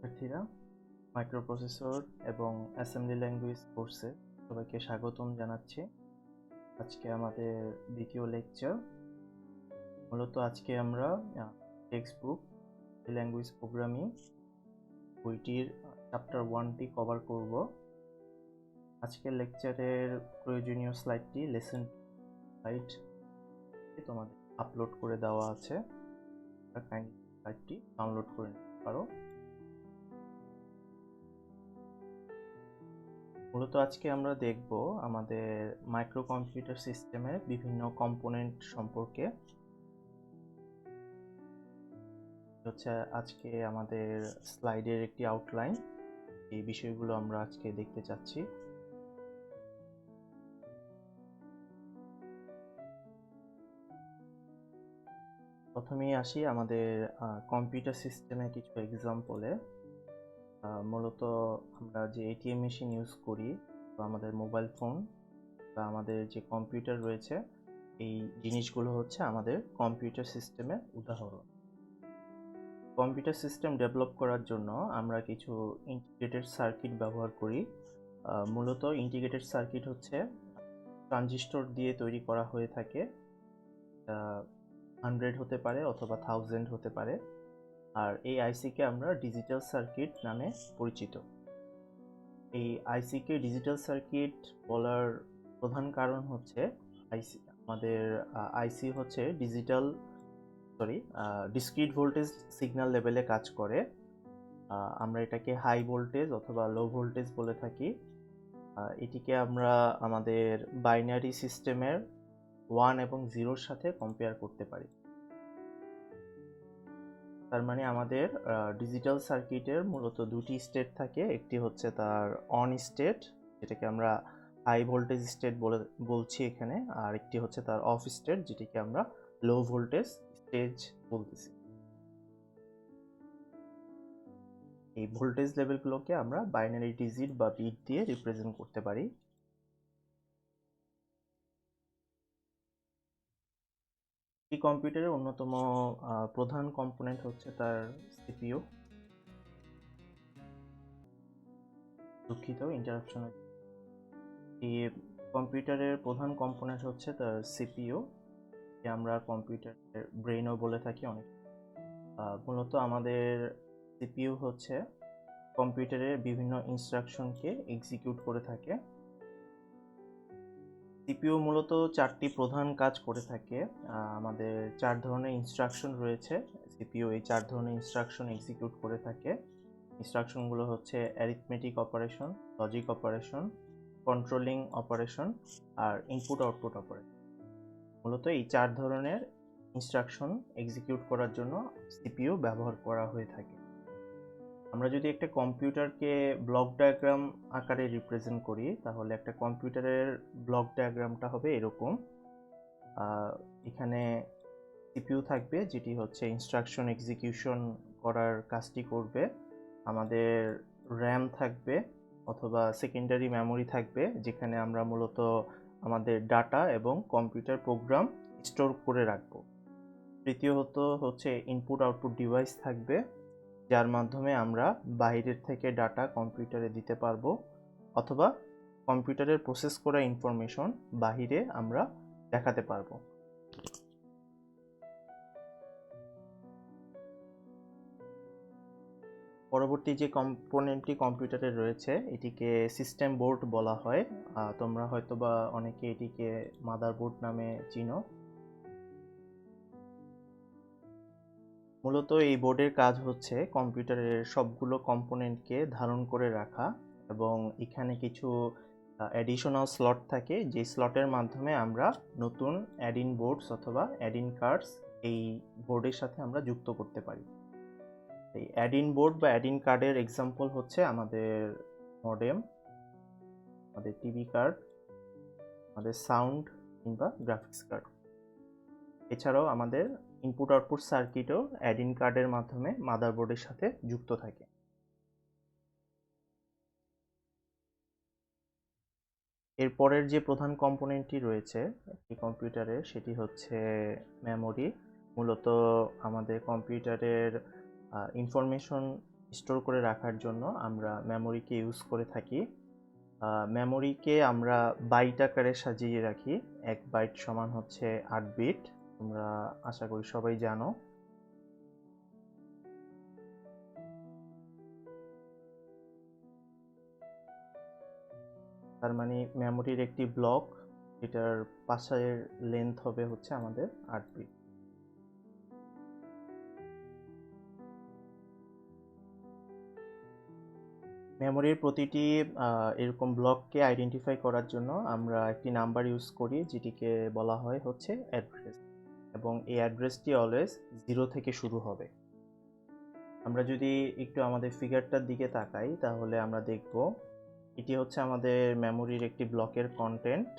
শিক্ষার্থীরা, মাইক্রোপ্রসেসর এবং assembly language কোর্সে সবাইকে স্বাগতম জানাচ্ছি। আজকে আমাদের দ্বিতীয় লেকচার। মূলত আজকে আমরা টেক্সট বুক ল্যাঙ্গুয়েজ প্রোগ্রামিং বইটির চ্যাপ্টার 1টি কভার করব। আজকের লেকচারের প্রয়োজনীয় স্লাইডটি লেসন স্লাইড তোমাদের আপলোড করে দেওয়া আছে, স্লাইডটি ডাউনলোড করে নিতে পারো। মূলত আজকে আমরা দেখব আমাদের মাইক্রো কম্পিউটার সিস্টেমের বিভিন্ন কম্পোনেন্ট সম্পর্কে। হচ্ছে আজকে আমাদের স্লাইডের একটি আউটলাইন, এই বিষয়গুলো আমরা আজকে দেখতে চাচ্ছি। প্রথমেই আসি আমাদের কম্পিউটার সিস্টেমে কিছু এক্সাম্পলে। মূলত আমরা যে এটিএম মেশিন ইউজ করি বা আমাদের মোবাইল ফোন বা আমাদের যে কম্পিউটার রয়েছে, এই জিনিসগুলো হচ্ছে আমাদের কম্পিউটার সিস্টেমের উদাহরণ। কম্পিউটার সিস্টেম ডেভেলপ করার জন্য আমরা কিছু ইন্টিগ্রেটেড সার্কিট ব্যবহার করি। মূলত ইন্টিগ্রেটেড সার্কিট হচ্ছে ট্রানজিস্টর দিয়ে তৈরি করা হয়ে থাকে। 100 হতে পারে অথবা 1000 হতে পারে। আর এই আইসিকে আমরা ডিজিটাল সার্কিট নামে পরিচিত। এই আইসিকে ডিজিটাল সার্কিট বলার প্রধান কারণ হচ্ছে আমাদের আইসি হচ্ছে ডিসক্রিট ভোল্টেজ সিগন্যাল লেভেলে কাজ করে। আমরা এটাকে হাই ভোল্টেজ অথবা লো ভোল্টেজ বলে থাকি। এটিকে আমরা আমাদের বাইনারি সিস্টেমের 1 এবং 0-র সাথে কম্পেয়ার করতে পারি। তার মানে আমাদের ডিজিটাল সার্কিটের মূলত দুটি স্টেট থাকে। একটি হচ্ছে তার অন স্টেট, যেটাকে আমরা হাই ভোল্টেজ স্টেট বলছি এখানে, আর একটি হচ্ছে তার অফ স্টেট, যেটাকে আমরা লো ভোল্টেজ স্টেজ বলতেছি। এই ভোল্টেজ লেভেলগুলোকে আমরা বাইনারি ডিজিট বা বিট দিয়ে রিপ্রেজেন্ট করতে পারি। এই কম্পিউটারের অন্যতম প্রধান কম্পোনেন্ট হচ্ছে তার সিপিইউ। দুঃখিত, ইন্টারাপশন। এই কম্পিউটারের প্রধান কম্পোনেন্ট হচ্ছে তার সিপিইউ, যে আমরা কম্পিউটারের ব্রেনও বলে থাকি অনেক। মূলত আমাদের সিপিইউ হচ্ছে কম্পিউটারের বিভিন্ন ইনস্ট্রাকশনকে এক্সিকিউট করে থাকে। সিপিইউ মূলত 4টি প্রধান কাজ করে থাকে। আমাদের 4 ধরনের ইনস্ট্রাকশন রয়েছে। সিপিইউ এই 4 ধরনের ইনস্ট্রাকশন এক্সিকিউট করে থাকে। ইনস্ট্রাকশনগুলো হচ্ছে arithmetic operation, logic operation, controlling operation আর ইনপুট আউটপুট অপারেশন। মূলত এই 4 ধরনের ইনস্ট্রাকশন এক্সিকিউট করার জন্য সিপিইউ ব্যবহার করা হয়ে থাকে। আমরা যদি একটা কম্পিউটারকে ব্লক ডায়াগ্রাম আকারে রিপ্রেজেন্ট করি, তাহলে একটা কম্পিউটারের ব্লক ডায়াগ্রামটা হবে এরকম। এখানে সিপিইউ থাকবে, যেটি হচ্ছে ইনস্ট্রাকশন এক্সিকিউশন করার কাজটি করবে। আমাদের র্যাম থাকবে অথবা সেকেন্ডারি মেমোরি থাকবে, যেখানে আমরা মূলত আমাদের ডাটা এবং কম্পিউটার প্রোগ্রাম স্টোর করে রাখব। তৃতীয়ত হচ্ছে ইনপুট আউটপুট ডিভাইস থাকবে, যার মাধ্যমে আমরা বাইরের থেকে ডাটা কম্পিউটারে দিতে পারবো অথবা কম্পিউটারের প্রসেস করা ইনফরমেশন বাহিরে আমরা দেখাতে পারবো। পরবর্তী যে কম্পোনেন্টটি কম্পিউটারে রয়েছে, এটিকে সিস্টেম বোর্ড বলা হয়। তোমরা হয়তোবা অনেকে এটিকে মাদারবোর্ড নামে চিনো। মূলত এই বোর্ডের কাজ হচ্ছে কম্পিউটারের সবগুলো কম্পোনেন্টকে ধারণ করে রাখা, এবং এখানে কিছু অ্যাডিশনাল স্লট থাকে, যে স্লটের মাধ্যমে আমরা নতুন অ্যাডিন বোর্ডস অথবা অ্যাডিন কার্ডস এই বোর্ডের সাথে আমরা যুক্ত করতে পারি। এই অ্যাডিন বোর্ড বা অ্যাডিন কার্ডের এক্সাম্পল হচ্ছে আমাদের মডেম, আমাদের টিভি কার্ড, আমাদের সাউন্ড কিংবা গ্রাফিক্স কার্ড। এছাড়াও আমাদের ইনপুট আউটপুট সার্কিটও অ্যাডিন কার্ডের মাধ্যমে মাদারবোর্ডের সাথে যুক্ত থাকে। এরপরের যে প্রধান কম্পোনেন্টটি রয়েছে এই কম্পিউটারের, সেটি হচ্ছে মেমোরি। মূলত আমাদের কম্পিউটারের ইনফরমেশন স্টোর করে রাখার জন্য আমরা মেমোরিকে ইউজ করে থাকি। মেমোরিকে আমরা বাইট আকারে সাজিয়ে রাখি। 1 বাইট সমান হচ্ছে 8 বিট। তোমরা আশা করি সবাই জানো। তার মানে মেমোরির একটি ব্লক, এটার পাশের লেন্থ হবে হচ্ছে আমাদের 8 বিট। মেমোরির প্রতিটি এরকম ব্লককে আইডেন্টিফাই করার জন্য আমরা একটি নাম্বার ইউজ করি, যেটিকে বলা হয় হচ্ছে অ্যাড্রেস, এবং এই অ্যাড্রেসটি অলওয়েজ 0 থেকে শুরু হবে। আমরা যদি একটু আমাদের ফিগারটার দিকে তাকাই তাহলে আমরা দেখব এটি হচ্ছে আমাদের মেমোরির একটি ব্লকের কন্টেন্ট,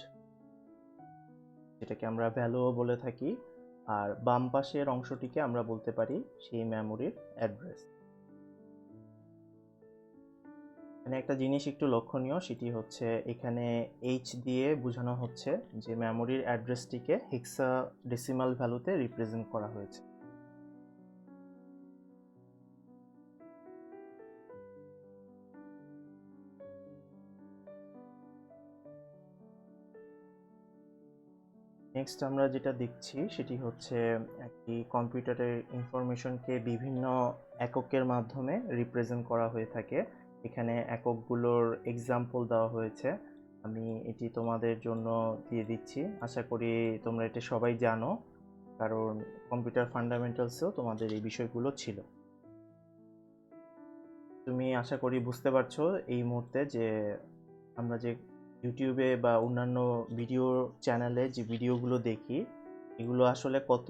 যেটাকে আমরা ভ্যালুও বলে থাকি, আর বাম পাশের অংশটিকে আমরা বলতে পারি সেই মেমোরির অ্যাড্রেস। এখানে একটা জিনিস একটু লক্ষণীয়, সেটি হচ্ছে এখানে এইচ দিয়ে বোঝানো হচ্ছে যে মেমোরির অ্যাড্রেসটিকে হেক্সাডেসিমাল ভ্যালুতে রিপ্রেজেন্ট করা হয়েছে। নেক্সট আমরা যেটা দেখছি সেটি হচ্ছে একটি কম্পিউটারের ইনফরমেশনকে বিভিন্ন এককের মাধ্যমে রিপ্রেজেন্ট করা হয়ে থাকে। এখানে এককগুলোর এক্সাম্পল দেওয়া হয়েছে, আমি এটি তোমাদের জন্য দিয়ে দিচ্ছি। আশা করি তোমরা এটা সবাই জানো, কারণ কম্পিউটার ফান্ডামেন্টালসেও তোমাদের এই বিষয়গুলো ছিল। তুমি আশা করি বুঝতে পারছো এই মুহূর্তে যে আমরা যে ইউটিউবে বা অন্যান্য ভিডিও চ্যানেলে যে ভিডিওগুলো দেখি, এগুলো আসলে কত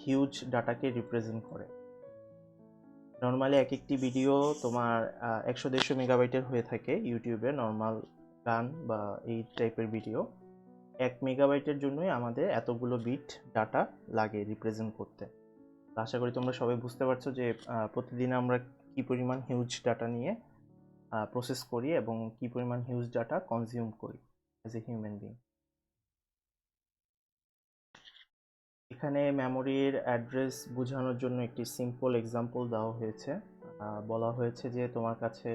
হিউজ ডাটাকে রিপ্রেজেন্ট করে। নর্মালি এক একটি ভিডিও তোমার 100-150 মেগাবাইটের হয়ে থাকে ইউটিউবে, নর্মাল গান বা এই টাইপের ভিডিও। 1 মেগাবাইটের জন্যই আমাদের এতগুলো বিট ডাটা লাগে রিপ্রেজেন্ট করতে। আশা করি তোমরা সবাই বুঝতে পারছো যে প্রতিদিন আমরা কি পরিমাণ হিউজ ডাটা নিয়ে প্রসেস করি এবং কি পরিমাণ হিউজ ডাটা কনজিউম করি অ্যাজ এ হিউম্যান বিং। এখানে মেমোরির অ্যাড্রেস বোঝানোর জন্য একটি সিম্পল এক্সাম্পল দেওয়া হয়েছে। বলা হয়েছে যে তোমার কাছে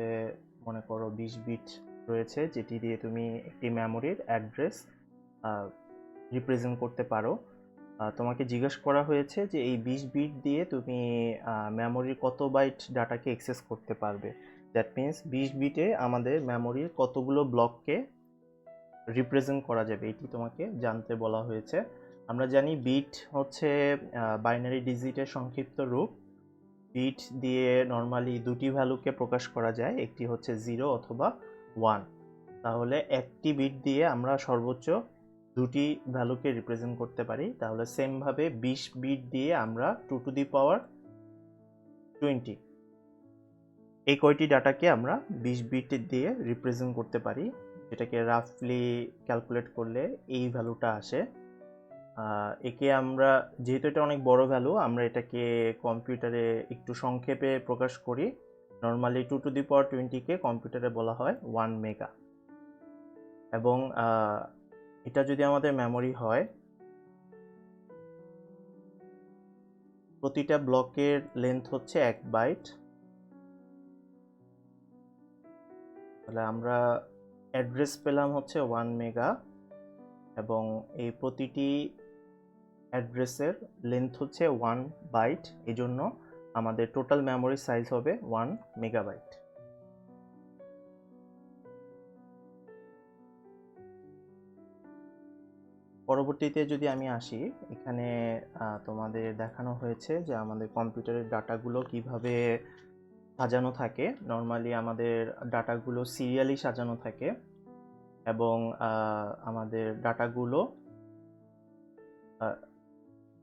মনে করো 20 বিট রয়েছে, যেটি দিয়ে তুমি একটি মেমোরির অ্যাড্রেস রিপ্রেজেন্ট করতে পারো। তোমাকে জিজ্ঞেস করা হয়েছে যে এই 20 বিট দিয়ে তুমি মেমোরির কত বাইট ডাটাকে অ্যাক্সেস করতে পারবে। দ্যাট মিন্স 20 বিটে আমাদের মেমোরির কতগুলো ব্লককে রিপ্রেজেন্ট করা যাবে, এটি তোমাকে জানতে বলা হয়েছে। আমরা জানি বিট হচ্ছে বাইনারি ডিজিটের সংক্ষিপ্ত রূপ। বিট দিয়ে নর্মালি দুটি ভ্যালুকে প্রকাশ করা যায়, একটি হচ্ছে 0 অথবা 1। তাহলে একটি বিট দিয়ে আমরা সর্বোচ্চ দুটি ভ্যালুকে রিপ্রেজেন্ট করতে পারি। তাহলে সেমভাবে 20 বিট দিয়ে আমরা 2 টু দি পাওয়ার 20 এই কয়টি ডাটাকে আমরা 20 বিট দিয়ে রিপ্রেজেন্ট করতে পারি, যেটাকে রাফলি ক্যালকুলেট করলে এই ভ্যালুটা আসে। একে আমরা, যেহেতু এটা অনেক বড় ভ্যালু, আমরা এটাকে কম্পিউটারে একটু সংক্ষেপে প্রকাশ করি। নর্মালি 2 টু দি পাওয়ার 20কে কম্পিউটারে বলা হয় 1 মেগা। এবং এটা যদি আমাদের মেমোরি হয়, প্রতিটা ব্লকের লেন্থ হচ্ছে 1 বাইট। তাহলে আমরা অ্যাড্রেস পেলাম হচ্ছে 1 মেগা, এবং এই প্রতিটি অ্যাড্রেসের লেন্থ হচ্ছে 1 বাইট। এই জন্য আমাদের টোটাল মেমোরি সাইজ হবে 1 মেগাবাইট। পরবর্তীতে যদি আমি আসি, এখানে তোমাদের দেখানো হয়েছে যে আমাদের কম্পিউটারের ডাটাগুলো কিভাবে সাজানো থাকে। নর্মালি আমাদের ডাটাগুলো সিরিয়ালি সাজানো থাকে, এবং আমাদের ডাটাগুলো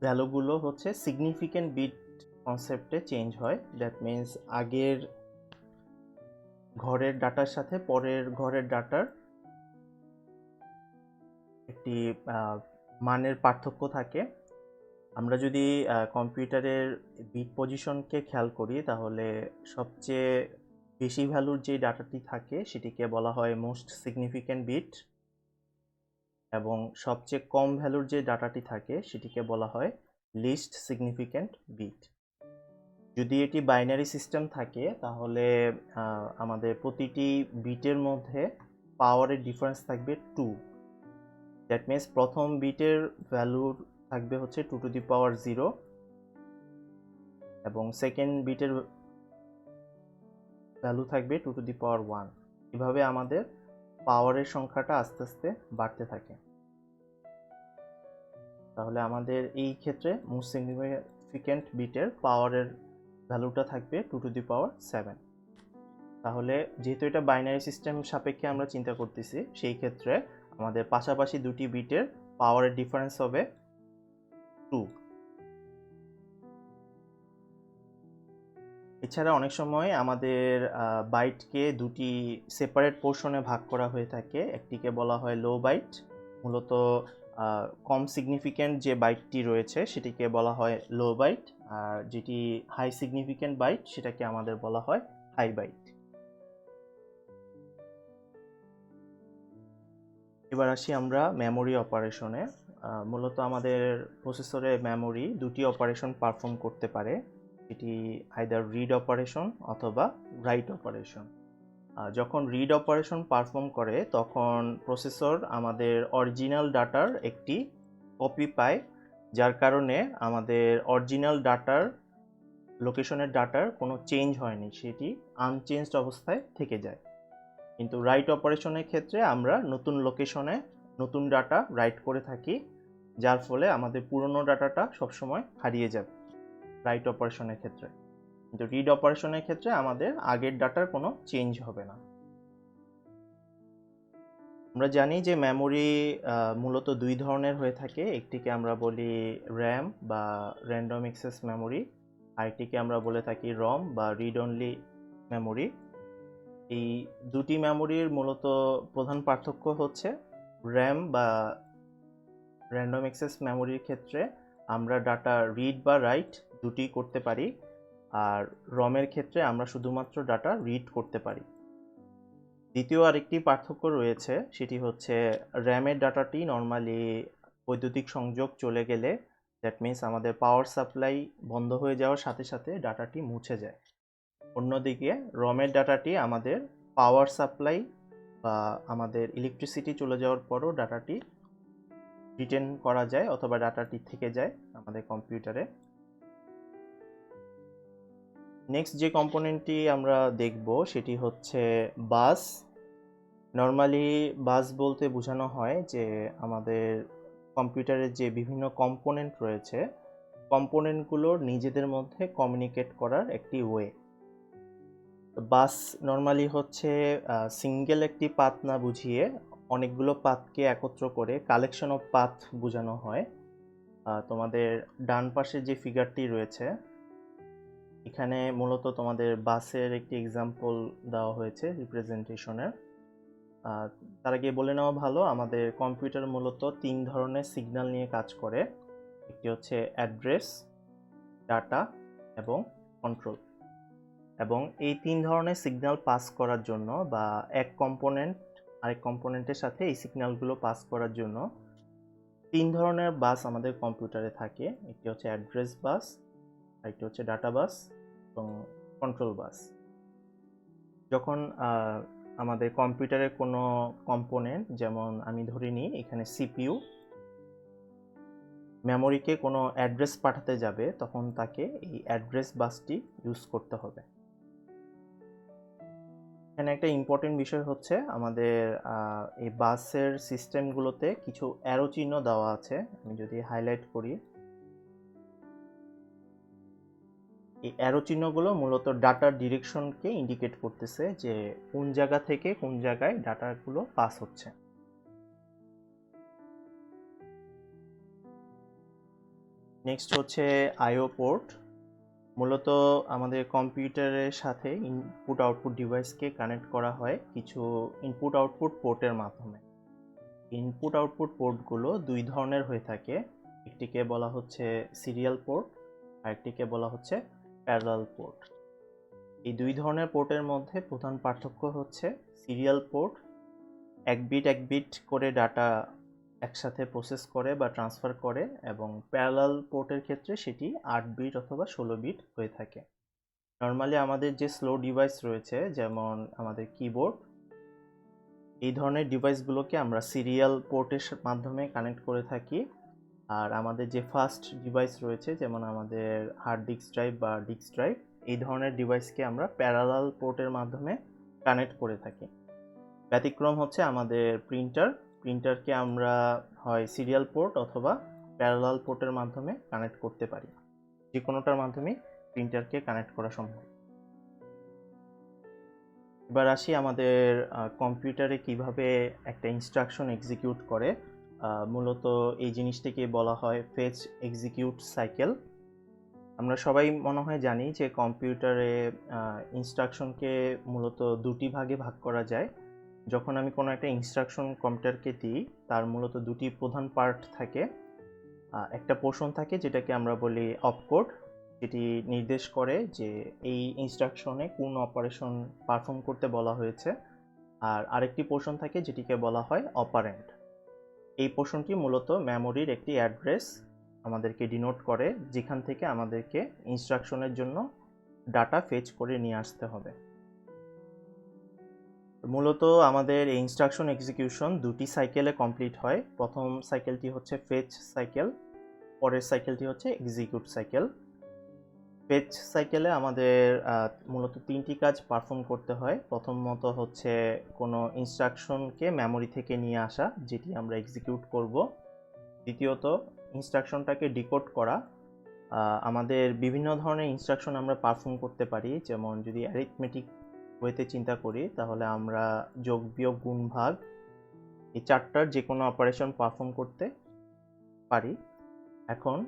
ভ্যালুগুলো হচ্ছে সিগনিফিক্যান্ট বিট কনসেপ্টে চেঞ্জ হয়। দ্যাট মিন্স আগের ঘরের ডাটার সাথে পরের ঘরের ডাটার একটি মানের পার্থক্য থাকে। আমরা যদি কম্পিউটারের বিট পজিশনকে খেয়াল করি তাহলে সবচেয়ে বেশি ভ্যালুর যে ডাটাটি থাকে সেটিকে বলা হয় মোস্ট সিগনিফিক্যান্ট বিট, এবং সবচেয়ে কম ভ্যালুর যে ডাটাটি থাকে সেটিকে বলা হয় লিস্ট সিগনিফিক্যান্ট বিট। যদি এটি বাইনারি সিস্টেম থাকে তাহলে আমাদের প্রতিটি বিটের মধ্যে পাওয়ারের ডিফারেন্স থাকবে 2। দ্যাট মিনস প্রথম বিটের ভ্যালু থাকবে হচ্ছে 2⁻0 এবং সেকেন্ড বিটের ভ্যালু থাকবে 2⁻1। এভাবে আমাদের পাওয়ারের সংখ্যাটা আস্তে আস্তে বাড়তে থাকে। তাহলে আমাদের এই ক্ষেত্রে মোস্ট সিগনিফিক্যান্ট বিটের পাওয়ারের ভ্যালুটা থাকবে 2⁻7। তাহলে যেহেতু এটা বাইনারি সিস্টেম সাপেক্ষে আমরা চিন্তা করতেছি, সেই ক্ষেত্রে আমাদের পাশাপাশি দুটি বিটের পাওয়ারের ডিফারেন্স হবে 2। এছাড়া অনেক সময় আমাদের বাইটকে দুটি সেপারেট পোর্শনে ভাগ করা হয়ে থাকে। একটিকে বলা হয় লো বাইট, মূলত কম সিগনিফিক্যান্ট যে বাইটটি রয়েছে সেটিকে বলা হয় লো বাইট, আর যেটি হাই সিগনিফিক্যান্ট বাইট সেটাকে আমাদের বলা হয় হাই বাইট। এবার আসি আমরা মেমোরি অপারেশনে। মূলত আমাদের প্রসেসরে মেমোরি দুটি অপারেশন পারফর্ম করতে পারে, এটি আইদার রিড অপারেশন অথবা রাইট অপারেশন। যখন রিড অপারেশন পারফর্ম করে তখন প্রসেসর আমাদের অরিজিনাল ডাটার একটি কপি পায়, যার কারণে আমাদের অরিজিনাল ডাটার লোকেশনের ডাটার কোনো চেঞ্জ হয়নি, সেটি আনচেঞ্জড অবস্থায় থেকে যায়। কিন্তু রাইট অপারেশনের ক্ষেত্রে আমরা নতুন লোকেশনে নতুন ডাটা রাইট করে থাকি, যার ফলে আমাদের পুরনো ডাটাটা সবসময় হারিয়ে যাবে রাইট অপারেশনের ক্ষেত্রে। কিন্তু রিড অপারেশনের ক্ষেত্রে আমাদের আগের ডাটার কোনো চেঞ্জ হবে না। আমরা জানি যে মেমোরি মূলত দুই ধরনের হয়ে থাকে, একটিকে আমরা বলি র্যাম বা র্যান্ডম অ্যাক্সেস মেমোরি, আরেকটিকে আমরা বলে থাকি রম বা রিড অনলি মেমোরি। এই দুটি মেমোরির মূলত প্রধান পার্থক্য হচ্ছে র্যাম বা র্যান্ডম অ্যাক্সেস মেমোরির ক্ষেত্রে আমরা ডাটা রিড বা রাইট দুটি করতে পারি, আর রমের ক্ষেত্রে আমরা শুধুমাত্র ডাটা রিড করতে পারি। দ্বিতীয় আরেকটি পার্থক্য রয়েছে, সেটি হচ্ছে র্যামের ডাটাটি নর্মালি বৈদ্যুতিক সংযোগ চলে গেলে, দ্যাট মিনস আমাদের পাওয়ার সাপ্লাই বন্ধ হয়ে যাওয়ার সাথে সাথে ডাটাটি মুছে যায়। অন্যদিকে রমের ডাটাটি আমাদের পাওয়ার সাপ্লাই বা আমাদের ইলেকট্রিসিটি চলে যাওয়ার পরও ডাটাটি রিটেন করা যায় অথবা ডাটাটি থেকে যায় আমাদের কম্পিউটারে। নেক্সট যে কম্পোনেন্টটি আমরা দেখব সেটি হচ্ছে বাস। নর্মালি বাস বলতে বোঝানো হয় যে আমাদের কম্পিউটারের যে বিভিন্ন কম্পোনেন্ট রয়েছে, কম্পোনেন্টগুলোর নিজেদের মধ্যে কমিউনিকেট করার একটি ওয়ে। বাস নর্মালি হচ্ছে সিঙ্গেল একটি পাথ না বুঝিয়ে অনেকগুলো পাথকে একত্র করে কালেকশন অফ পাথ বোঝানো হয়। তোমাদের ডান পাশে যে ফিগারটি রয়েছে এখানে মূলত তোমাদের বাসের একটি এক্সাম্পল দেওয়া হয়েছে রিপ্রেজেন্টেশনের। তার আগে বলে নেওয়া ভালো, আমাদের কম্পিউটার মূলত 3 ধরনের সিগন্যাল নিয়ে কাজ করে। একটি হচ্ছে অ্যাড্রেস, ডাটা এবং কন্ট্রোল। এবং এই 3 ধরনের সিগন্যাল পাস করার জন্য বা এক কম্পোনেন্ট আরেক কম্পোনেন্টের সাথে এই সিগন্যালগুলো পাস করার জন্য 3 ধরনের বাস আমাদের কম্পিউটারে থাকে। একটি হচ্ছে অ্যাড্রেস বাস, আরেকটি হচ্ছে ডাটা বাস এবং কন্ট্রোল বাস। যখন আমাদের কম্পিউটারের কোনো কম্পোনেন্ট, যেমন আমি ধরে নিই এখানে সিপিইউ, মেমোরিকে কোনো অ্যাড্রেস পাঠাতে যাবে তখন তাকে এই অ্যাড্রেস বাসটি ইউজ করতে হবে। এখানে একটা ইম্পর্টেন্ট বিষয় হচ্ছে আমাদের এই বাসের সিস্টেমগুলোতে কিছু অ্যারো চিহ্ন দেওয়া আছে। আমি যদি হাইলাইট করি, এই অ্যারো চিহ্নগুলো মূলত ডাটার ডিরেকশনকে ইন্ডিকেট করতেছে যে কোন জায়গা থেকে কোন জায়গায় ডাটাগুলো পাস হচ্ছে। নেক্সট হচ্ছে আইও পোর্ট। মূলত আমাদের কম্পিউটারের সাথে ইনপুট আউটপুট ডিভাইসকে কানেক্ট করা হয় কিছু ইনপুট আউটপুট পোর্টের মাধ্যমে। ইনপুট আউটপুট পোর্টগুলো দুই ধরনের হয়ে থাকে, একটিকে বলা হচ্ছে সিরিয়াল পোর্ট আর একটিকে বলা হচ্ছে প্যারালাল পোর্ট। এই দুই ধরনের পোর্টের মধ্যে প্রধান পার্থক্য হচ্ছে সিরিয়াল পোর্ট এক বিট করে ডাটা একসাথে প্রসেস করে বা ট্রান্সফার করে, এবং প্যারালাল পোর্টের ক্ষেত্রে সেটি 8 বিট অথবা 16 বিট হয়ে থাকে। নর্মালি আমাদের যে স্লো ডিভাইস রয়েছে, যেমন আমাদের কিবোর্ড, এই ধরনের ডিভাইসগুলোকে আমরা সিরিয়াল পোর্টের মাধ্যমে কানেক্ট করে থাকি। আর আমাদের যে ফাস্ট ডিভাইস রয়েছে, যেমন আমাদের হার্ড ডিস্ক ড্রাইভ বা ডিস্ক ড্রাইভ, এই ধরনের ডিভাইসকে আমরা প্যারালাল পোর্টের মাধ্যমে কানেক্ট করে থাকি। ব্যতিক্রম হচ্ছে আমাদের প্রিন্টারকে আমরা হয় সিরিয়াল পোর্ট অথবা প্যারালাল পোর্টের মাধ্যমে কানেক্ট করতে পারি। যে কোনোটার মাধ্যমেই প্রিন্টারকে কানেক্ট করা সম্ভব। এবার আসি আমাদের কম্পিউটারে কিভাবে একটা ইনস্ট্রাকশন এক্সিকিউট করে। মূলত এই জিনিসটিকে বলা হয় ফেচ এক্সিকিউট সাইকেল। আমরা সবাই মনে হয় জানি যে কম্পিউটারে ইনস্ট্রাকশনকে মূলত দুটি ভাগে ভাগ করা যায়। যখন আমি কোনো একটা ইনস্ট্রাকশন কম্পিউটারকে দিই, তার মূলত দুটি প্রধান পার্ট থাকে। একটা পোর্শন থাকে যেটাকে আমরা বলি অপকোড, যেটি নির্দেশ করে যে এই ইনস্ট্রাকশনে কোন অপারেশন পারফর্ম করতে বলা হয়েছে। আর আরেকটি পোর্শন থাকে যেটিকে বলা হয় অপারেন্ট। এই পোর্শনটি মূলত মেমোরির একটি অ্যাড্রেস আমাদেরকে ডিনোট করে, যেখান থেকে আমাদেরকে ইনস্ট্রাকশনের জন্য ডাটা ফেচ করে নিয়ে আসতে হবে। মূলত আমাদের এই ইনস্ট্রাকশন এক্সিকিউশন দুটি সাইকেলে কমপ্লিট হয়। প্রথম সাইকেলটি হচ্ছে ফেচ সাইকেল, পরের সাইকেলটি হচ্ছে এক্সিকিউট সাইকেল। ফেচ সাইকেলে আমাদের মূলত তিনটি কাজ পারফর্ম করতে হয়। প্রথমত হচ্ছে কোনো ইনস্ট্রাকশনকে মেমোরি থেকে নিয়ে আসা, যেটি আমরা এক্সিকিউট করব। দ্বিতীয়ত ইনস্ট্রাকশনটাকে ডিকোড করা। আমাদের বিভিন্ন ধরনের ইনস্ট্রাকশন আমরা পারফর্ম করতে পারি, যেমন যদি অ্যারিথমেটিক ওয়েতে চিন্তা করি, তাহলে আমরা যোগ বিয়োগ গুণ ভাগ এই চারটার যে কোনো অপারেশন পারফর্ম করতে পারি। এখন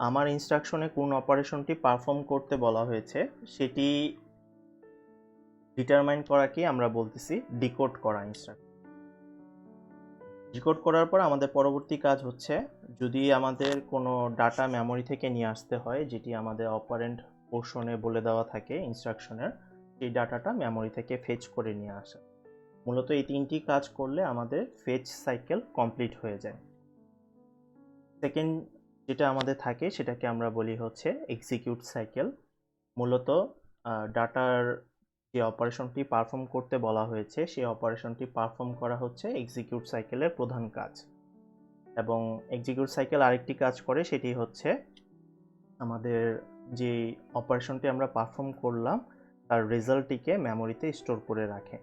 আমার ইনস্ট্রাকশনে কোন অপারেশনটি পারফর্ম করতে বলা হয়েছে সেটি ডিটারমাইন করাকে আমরা বলতেছি ডিকোড করা ইনস্ট্রাকশন। ডিকোড করার পর আমাদের পরবর্তী কাজ হচ্ছে, যদি আমাদের কোনো ডাটা মেমোরি থেকে নিয়ে আসতে হয়, যেটি আমাদের অপারেন্ট পোর্শনে বলে দেওয়া থাকে ইনস্ট্রাকশনের, সেই ডাটাটা মেমোরি থেকে ফেচ করে নিয়ে আসা। মূলত এই তিনটি কাজ করলে আমাদের ফেচ সাইকেল কমপ্লিট হয়ে যায়। সেকেন্ড যেটা আমাদের থাকে সেটাকে আমরা বলি হচ্ছে এক্সিকিউট সাইকেল। মূলত ডাটার যে অপারেশনটি পারফর্ম করতে বলা হয়েছে, সেই অপারেশনটি পারফর্ম করা হচ্ছে এক্সিকিউট সাইকেলের প্রধান কাজ। এবং এক্সিকিউট সাইকেল আরেকটি কাজ করে, সেটি হচ্ছে আমাদের যে অপারেশনটি আমরা পারফর্ম করলাম তার রেজাল্টটিকে মেমোরিতে স্টোর করে রাখে।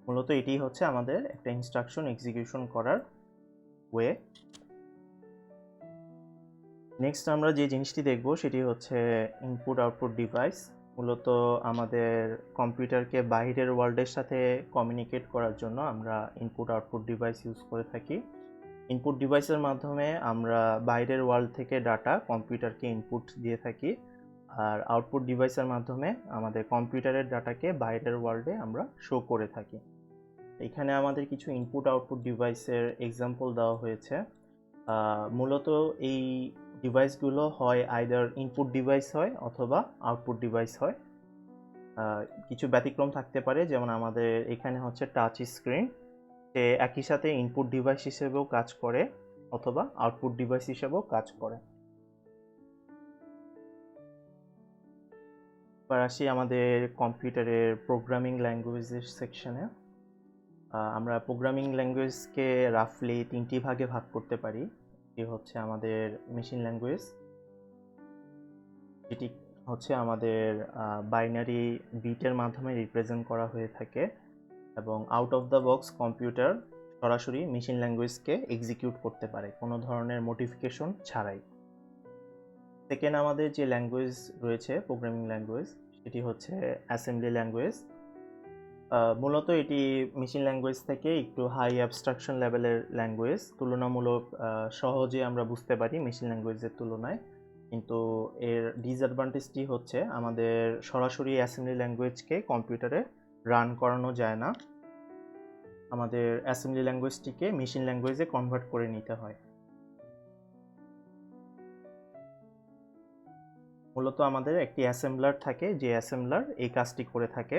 মূলত এটি হচ্ছে আমাদের একটা ইনস্ট্রাকশন এক্সিকিউশন করার ওয়ে। নেক্সট আমরা যে জিনিসটি দেখব সেটি হচ্ছে ইনপুট আউটপুট ডিভাইস। মূলত আমাদের কম্পিউটারকে বাইরের ওয়ার্ল্ডের সাথে কমিউনিকেট করার জন্য আমরা ইনপুট আউটপুট ডিভাইস ইউজ করে থাকি। ইনপুট ডিভাইসের মাধ্যমে আমরা বাইরের ওয়ার্ল্ড থেকে ডাটা কম্পিউটারকে ইনপুট দিয়ে থাকি, আর আউটপুট ডিভাইসের মাধ্যমে আমাদের কম্পিউটারের ডাটাকে বাইরের ওয়ার্ল্ডে আমরা শো করে থাকি। এখানে আমাদের কিছু ইনপুট আউটপুট ডিভাইসের এক্সাম্পল দেওয়া হয়েছে। মূলত এই ডিভাইসগুলো হয় আইদার ইনপুট ডিভাইস হয় অথবা আউটপুট ডিভাইস হয়। কিছু ব্যতিক্রম থাকতে পারে, যেমন আমাদের এখানে হচ্ছে টাচ স্ক্রিন, সে একই সাথে ইনপুট ডিভাইস হিসেবেও কাজ করে অথবা আউটপুট ডিভাইস হিসেবেও কাজ করে। এবার আসি আমাদের কম্পিউটারের প্রোগ্রামিং ল্যাঙ্গুয়েজের সেকশনে। আমরা প্রোগ্রামিং ল্যাঙ্গুয়েজকে রাফলি তিনটি ভাগে ভাগ করতে পারি। এটি হচ্ছে আমাদের মেশিন ল্যাঙ্গুয়েজ, যেটি হচ্ছে আমাদের বাইনারি বিটের মাধ্যমে রিপ্রেজেন্ট করা হয়ে থাকে, এবং out of the box computer সরাসরি মেশিন ল্যাঙ্গুয়েজকে এক্সিকিউট করতে পারে কোনো ধরনের মডিফিকেশন ছাড়াই। সেকেন্ড আমাদের যে ল্যাঙ্গুয়েজ রয়েছে প্রোগ্রামিং ল্যাঙ্গুয়েজ, সেটি হচ্ছে অ্যাসেম্বলি ল্যাঙ্গুয়েজ। মূলত এটি মেশিন ল্যাঙ্গুয়েজ থেকে একটু হাই অ্যাবস্ট্রাকশন লেভেলের ল্যাঙ্গুয়েজ, তুলনামূলক সহজে আমরা বুঝতে পারি মেশিন ল্যাঙ্গুয়েজের তুলনায়। কিন্তু এর ডিসঅ্যাডভান্টেজটি হচ্ছে আমাদের সরাসরি অ্যাসেম্বলি ল্যাঙ্গুয়েজকে কম্পিউটারে রান করানো যায় না, আমাদের অ্যাসেম্বলি ল্যাঙ্গুয়েজটিকে মেশিন ল্যাঙ্গুয়েজে কনভার্ট করে নিতে হয়। মূলত আমাদের একটি অ্যাসেম্বলার থাকে, যে অ্যাসেম্বলার এই কাজটি করে থাকে।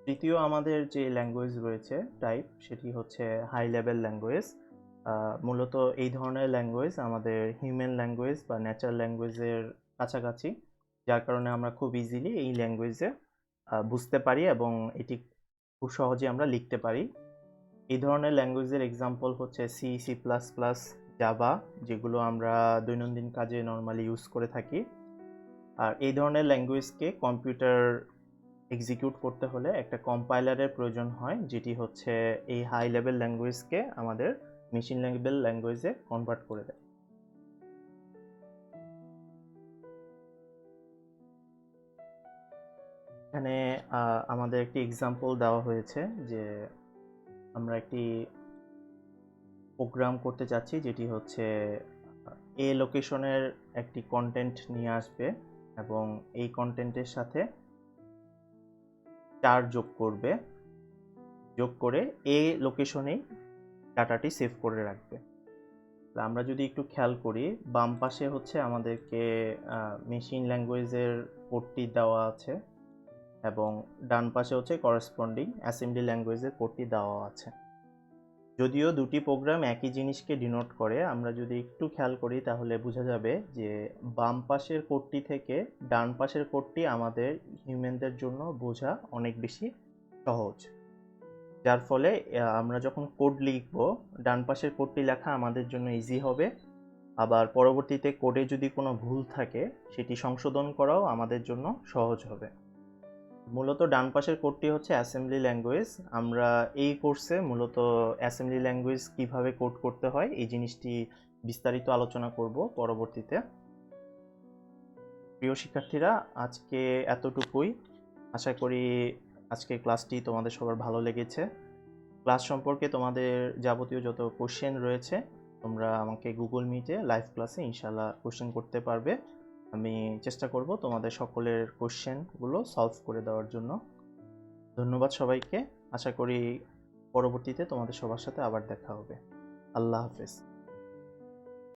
তৃতীয় আমাদের যে ল্যাঙ্গুয়েজ রয়েছে টাইপ, সেটি হচ্ছে হাই লেভেল ল্যাঙ্গুয়েজ। মূলত এই ধরনের ল্যাঙ্গুয়েজ আমাদের হিউম্যান ল্যাঙ্গুয়েজ বা ন্যাচারাল ল্যাঙ্গুয়েজের কাছাকাছি, যার কারণে আমরা খুব ইজিলি এই ল্যাঙ্গুয়েজে বুঝতে পারি এবং এটি খুব সহজে আমরা লিখতে পারি। এই ধরনের ল্যাঙ্গুয়েজের এক্সাম্পল হচ্ছে C, C plus plus, Java, যেগুলো আমরা দৈনন্দিন কাজে নর্মালি ইউজ করে থাকি। আর এই ধরনের ল্যাঙ্গুয়েজকে কম্পিউটার এক্সিকিউট করতে হলে একটা কম্পাইলারের প্রয়োজন হয়, যেটি হচ্ছে এই হাই লেভেল ল্যাঙ্গুয়েজকে আমাদের মেশিন লেভেল ল্যাঙ্গুয়েজে কনভার্ট করে দেয়। এখানে আমাদের একটি এক্সাম্পল দেওয়া হয়েছে যে আমরা একটি প্রোগ্রাম করতে চাচ্ছি, যেটি হচ্ছে এ লোকেশনের একটি কন্টেন্ট নিয়ে আসবে এবং এই কন্টেন্টের সাথে 4 যোগ করে এ লোকেশনেই ডাটাটি সেভ করে রাখবে। আমরা যদি একটু খেয়াল করি, বাম পাশে হচ্ছে আমাদেরকে মেশিন ল্যাঙ্গুয়েজের কোডটি দেওয়া আছে এবং ডান পাশে হচ্ছে করসপন্ডিং অ্যাসেম্বলি ল্যাঙ্গুয়েজের কোডটি দেওয়া আছে। যদিও দুটি প্রোগ্রাম একই জিনিসকে ডিনোট করে, আমরা যদি একটু খেয়াল করি তাহলে বোঝা যাবে যে বাম পাশের কোডটি থেকে ডান পাশের কোডটি আমাদের হিউম্যানদের জন্য বোঝা অনেক বেশি সহজ, যার ফলে আমরা যখন কোড লিখব, ডান পাশের কোডটি লেখা আমাদের জন্য ইজি হবে। আবার পরবর্তীতে কোডে যদি কোনো ভুল থাকে সেটি সংশোধন করাও আমাদের জন্য সহজ হবে। মূলত ডান পাশের কোডটি হচ্ছে অ্যাসেম্বলি ল্যাঙ্গুয়েজ। আমরা এই কোর্সে মূলত অ্যাসেম্বলি ল্যাঙ্গুয়েজ কিভাবে কোড করতে হয় এই জিনিসটি বিস্তারিত আলোচনা করব পরবর্তীতে। প্রিয় শিক্ষার্থীরা, আজকে এতটুকুই। আশা করি আজকের ক্লাসটি তোমাদের সবার ভালো লেগেছে। ক্লাস সম্পর্কে তোমাদের যাবতীয় যত কোশ্চেন রয়েছে তোমরা আমাকে গুগল মিটে লাইভ ক্লাসে ইনশাল্লাহ কোশ্চেন করতে পারবে। আমি চেষ্টা করব তোমাদের সকলের কোশ্চেনগুলো সলভ করে দেওয়ার জন্য। ধন্যবাদ সবাইকে। আশা করি পরবর্তীতে তোমাদের সবার সাথে আবার দেখা হবে। আল্লাহ হাফেজ।